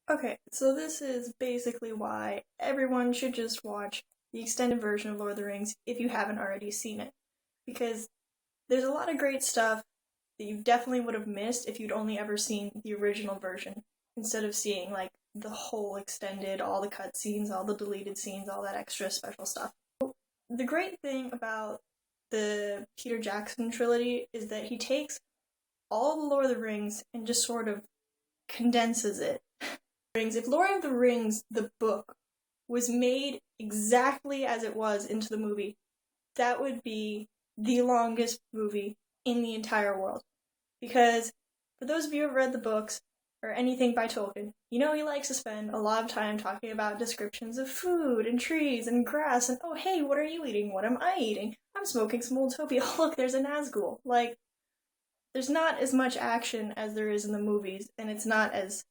Okay, so this is basically why everyone should just watch the extended version of Lord of the Rings if you haven't already seen it. Because there's a lot of great stuff that you definitely would have missed if you'd only ever seen the original version, instead of seeing, like, the whole extended, all the cutscenes, all the deleted scenes, all that extra special stuff. The great thing about the Peter Jackson trilogy is that he takes all the Lord of the Rings and just sort of condenses it. If Lord of the Rings, the book, was made exactly as it was into the movie, that would be the longest movie in the entire world. Because, for those of you who have read the books, or anything by Tolkien, you know he likes to spend a lot of time talking about descriptions of food, and trees, and grass, and oh hey, what are you eating? What am I eating? I'm smoking some Old Toby. Oh look, there's a Nazgul. Like, there's not as much action as there is in the movies, and it's not as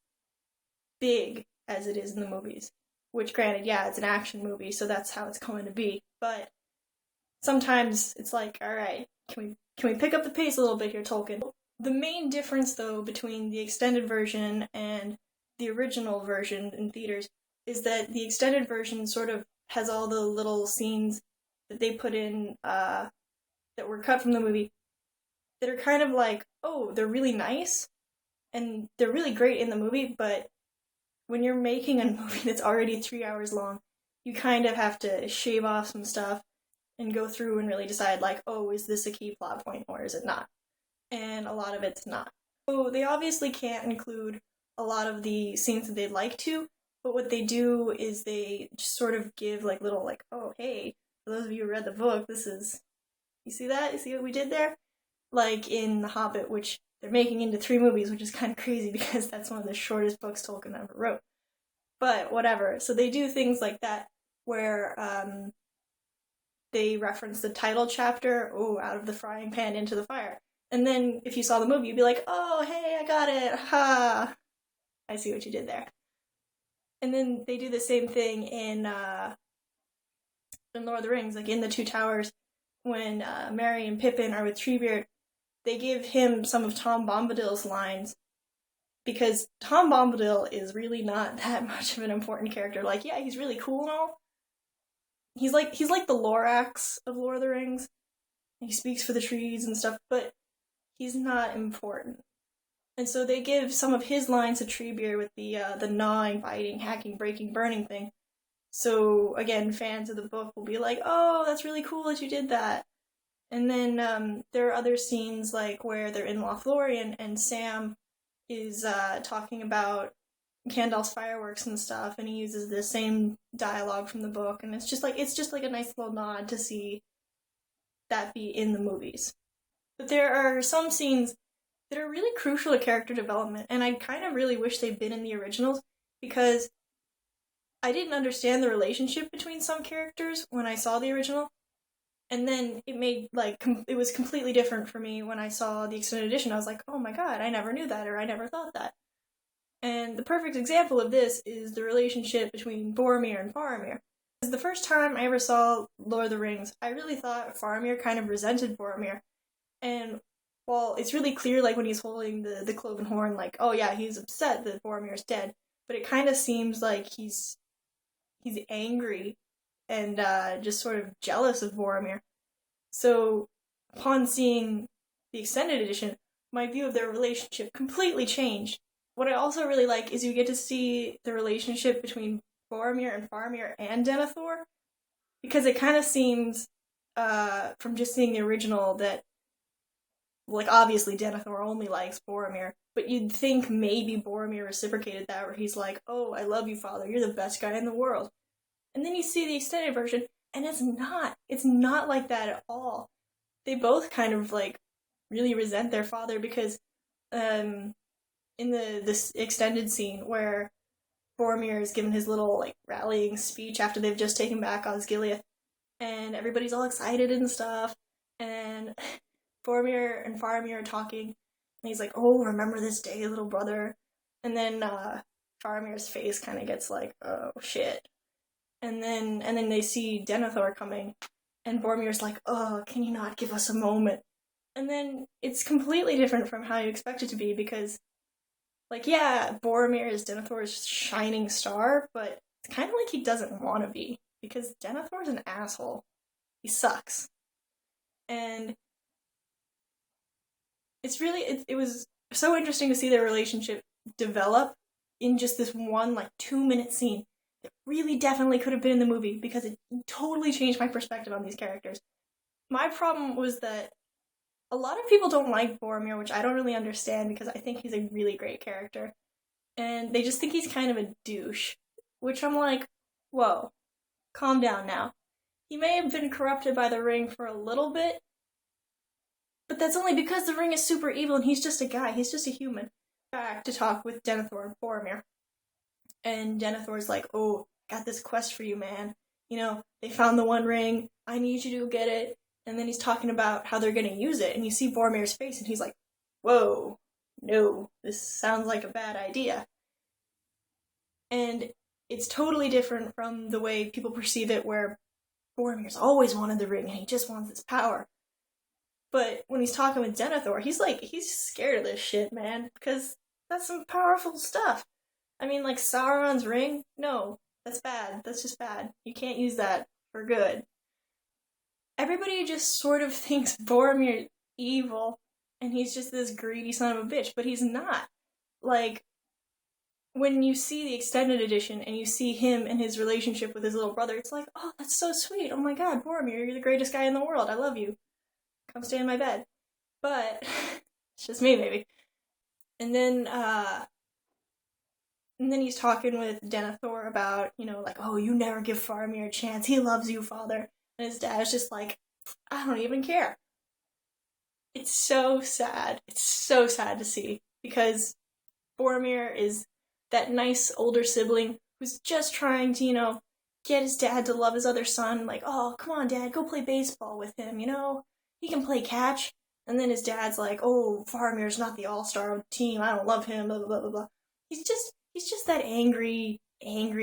big as it is in the movies. Which, granted, yeah, it's an action movie, so that's how it's going to be. But sometimes it's like, all right, can we pick up the pace a little bit here, Tolkien? The main difference, though, between the extended version and the original version in theaters is that the extended version sort of has all the little scenes that they put in that were cut from the movie that are kind of like, oh, they're really nice and they're really great in the movie, but when you're making a movie that's already 3 hours long, you kind of have to shave off some stuff and go through and really decide, like, oh, is this a key plot point or is it not? And a lot of it's not. So they obviously can't include a lot of the scenes that they'd like to, but what they do is they just sort of give, like, little, like, oh, hey, for those of you who read the book, this is, you see that? You see what we did there? Like in The Hobbit, which they're making into 3 movies, which is kind of crazy because that's one of the shortest books Tolkien ever wrote. But whatever. So they do things like that where they reference the title chapter, oh, out of the frying pan into the fire. And then if you saw the movie, you'd be like, oh, hey, I got it. Ha! I see what you did there. And then they do the same thing in Lord of the Rings, like in the Two Towers, when Merry and Pippin are with Treebeard, they give him some of Tom Bombadil's lines because Tom Bombadil is really not that much of an important character. Like, yeah, he's really cool and all. He's like the Lorax of Lord of the Rings. He speaks for the trees and stuff, but he's not important. And so they give some of his lines to Treebeard with the gnawing, biting, hacking, breaking, burning thing. So again, fans of the book will be like, "Oh, that's really cool that you did that." And then there are other scenes like where they're in Lothlorien and Sam is talking about Gandalf's fireworks and stuff, and he uses the same dialogue from the book, and it's just like a nice little nod to see that be in the movies. But there are some scenes that are really crucial to character development, and I kind of really wish they'd been in the originals because I didn't understand the relationship between some characters when I saw the original, and then it made, like, it was completely different for me when I saw the extended edition. I was like, oh my god, I never knew that, or I never thought that. And the perfect example of this is the relationship between Boromir and Faramir. Because the first time I ever saw Lord of the Rings, I really thought Faramir kind of resented Boromir. And while it's really clear, like, when he's holding the cloven horn, like, oh yeah, he's upset that Boromir's dead, but it kind of seems like he's angry and just sort of jealous of Boromir. So, upon seeing the extended edition, my view of their relationship completely changed. What I also really like is you get to see the relationship between Boromir and Faramir and Denethor, because it kind of seems, from just seeing the original, that, like, obviously Denethor only likes Boromir, but you'd think maybe Boromir reciprocated that, where he's like, oh, I love you, father, you're the best guy in the world. And then you see the extended version, and it's not like that at all. They both kind of, like, really resent their father because, in this extended scene where Boromir is given his little, like, rallying speech after they've just taken back Osgiliath, and everybody's all excited and stuff, and Boromir and Faramir are talking, and he's like, oh, remember this day, little brother, and then, Faramir's face kind of gets like, oh, shit. And then they see Denethor coming, and Boromir's like, oh, can you not give us a moment? And then it's completely different from how you expect it to be, because Like, yeah, Boromir is Denethor's shining star, but it's kind of like he doesn't want to be, because Denethor's an asshole. He sucks. And it was so interesting to see their relationship develop in just this one, like, 2-minute scene that really definitely could have been in the movie, because it totally changed my perspective on these characters. My problem was that a lot of people don't like Boromir, which I don't really understand, because I think he's a really great character. And they just think he's kind of a douche, which I'm like, whoa, calm down now. He may have been corrupted by the ring for a little bit, but that's only because the ring is super evil and he's just a guy, he's just a human. Back to talk with Denethor and Boromir. And Denethor's like, oh, got this quest for you, man. You know, they found the One Ring, I need you to go get it. And then he's talking about how they're gonna use it, and you see Boromir's face, and he's like, whoa, no, this sounds like a bad idea. And it's totally different from the way people perceive it, where Boromir's always wanted the ring, and he just wants its power. But when he's talking with Denethor, he's scared of this shit, man, because that's some powerful stuff. I mean, like, Sauron's ring? No, that's bad. That's just bad. You can't use that for good. Everybody just sort of thinks Boromir's evil, and he's just this greedy son of a bitch, but he's not. Like, when you see the extended edition, and you see him and his relationship with his little brother, it's like, oh, that's so sweet. Oh my god, Boromir, you're the greatest guy in the world. I love you. Come stay in my bed. But, it's just me, maybe. And then he's talking with Denethor about, you know, like, oh, you never give Faramir a chance. He loves you, father. And his dad's just like, I don't even care. It's so sad. It's so sad to see. Because Boromir is that nice older sibling who's just trying to, you know, get his dad to love his other son. Like, oh, come on, Dad, go play baseball with him, you know? He can play catch. And then his dad's like, oh, Faramir's not the all-star of the team. I don't love him, blah, blah, blah, blah, blah. He's just that angry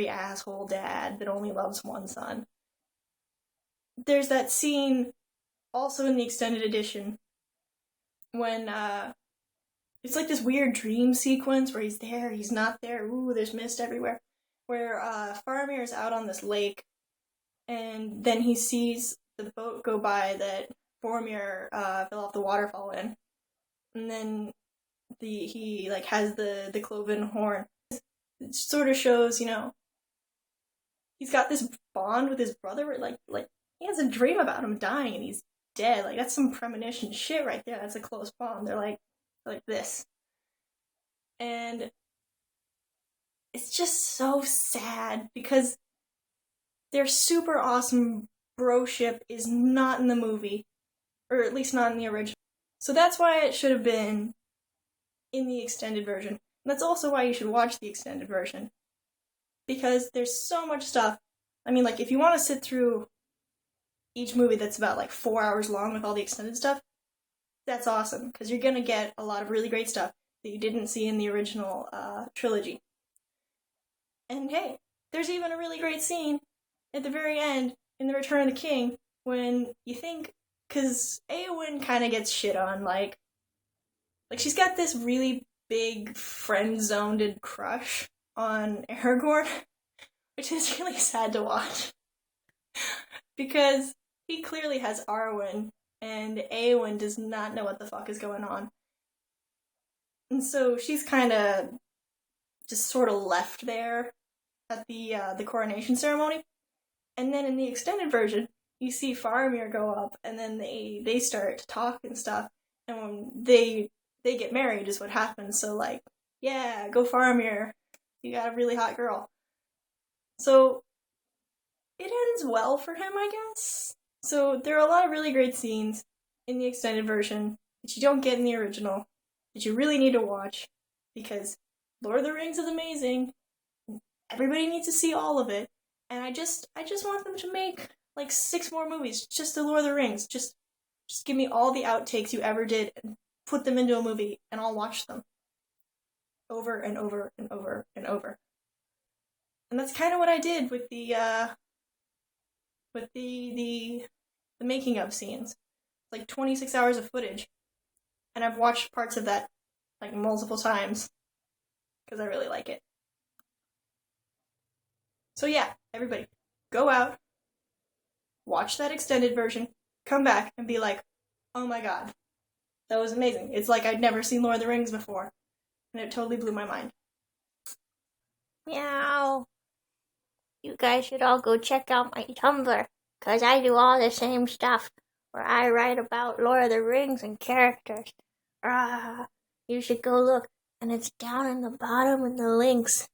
asshole dad that only loves one son. There's that scene, also in the extended edition, when, it's like this weird dream sequence where he's there, he's not there, ooh, there's mist everywhere, where, Faramir is out on this lake, and then he sees the boat go by that Boromir, fell off the waterfall in, and then he, like, has the cloven horn. It sort of shows, you know, he's got this bond with his brother where, like, he has a dream about him dying and he's dead. Like, that's some premonition shit right there. That's a close bond. They're like this. And it's just so sad because their super awesome broship is not in the movie, or at least not in the original. So that's why it should have been in the extended version. And that's also why you should watch the extended version. Because there's so much stuff. I mean, like, if you want to sit through each movie that's about, like, 4 hours long with all the extended stuff, that's awesome, because you're gonna get a lot of really great stuff that you didn't see in the original trilogy. And hey, there's even a really great scene at the very end in The Return of the King when you think, because Eowyn kind of gets shit on, like she's got this really big friend-zoned crush on Aragorn, which is really sad to watch. Because he clearly has Arwen, and Eowyn does not know what the fuck is going on. And so she's kind of just sort of left there at the coronation ceremony. And then in the extended version, you see Faramir go up, and then they start to talk and stuff. And when they get married is what happens. So, like, yeah, go Faramir. You got a really hot girl. So it ends well for him, I guess. So there are a lot of really great scenes in the extended version that you don't get in the original, that you really need to watch, because Lord of the Rings is amazing. Everybody needs to see all of it, and I just want them to make, like, 6 more movies, just the Lord of the Rings. Just give me all the outtakes you ever did, and put them into a movie, and I'll watch them. Over and over and over and over. And that's kind of what I did with the making of scenes. Like 26 hours of footage. And I've watched parts of that, like, multiple times. because I really like it. So yeah, everybody, go out, watch that extended version, come back, and be like, oh my god, that was amazing. It's like I'd never seen Lord of the Rings before, and it totally blew my mind. Meow. You guys should all go check out my Tumblr, because I do all the same stuff, where I write about Lord of the Rings and characters. You should go look, and it's down in the bottom in the links.